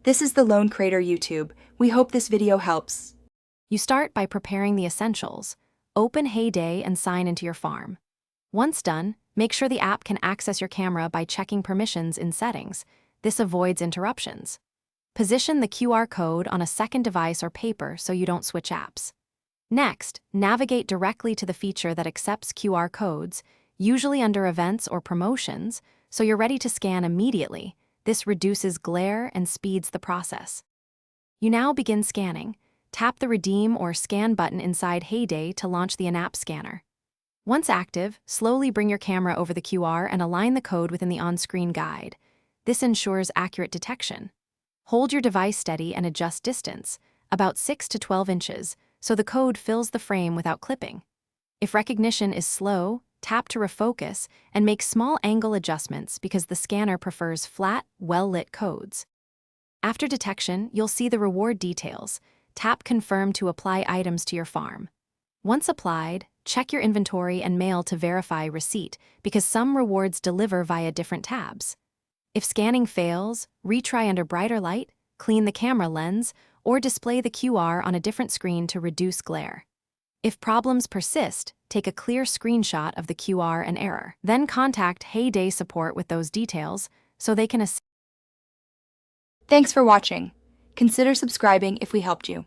This is the Lone Creator YouTube. We hope this video helps. You start by preparing the essentials. Open Heyday and sign into your farm. Once done, make sure the app can access your camera by checking permissions in Settings. This avoids interruptions. Position the QR code on a second device or paper so you don't switch apps. Next, navigate directly to the feature that accepts QR codes, usually under Events or Promotions, so you're ready to scan immediately. This reduces glare and speeds the process. You now begin scanning. Tap the Redeem or Scan button inside Heyday to launch the in-app scanner. Once active, slowly bring your camera over the QR and align the code within the on-screen guide. This ensures accurate detection. Hold your device steady and adjust distance, about 6 to 12 inches, so the code fills the frame without clipping. If recognition is slow, tap to refocus and make small angle adjustments because the scanner prefers flat, well-lit codes. After detection, you'll see the reward details. Tap Confirm to apply items to your farm. Once applied, check your inventory and mail to verify receipt because some rewards deliver via different tabs. If scanning fails, retry under brighter light, clean the camera lens, or display the QR on a different screen to reduce glare. If problems persist, take a clear screenshot of the QR and error. Then contact Heyday support with those details so they can assist. Thanks for watching. Consider subscribing if we helped you.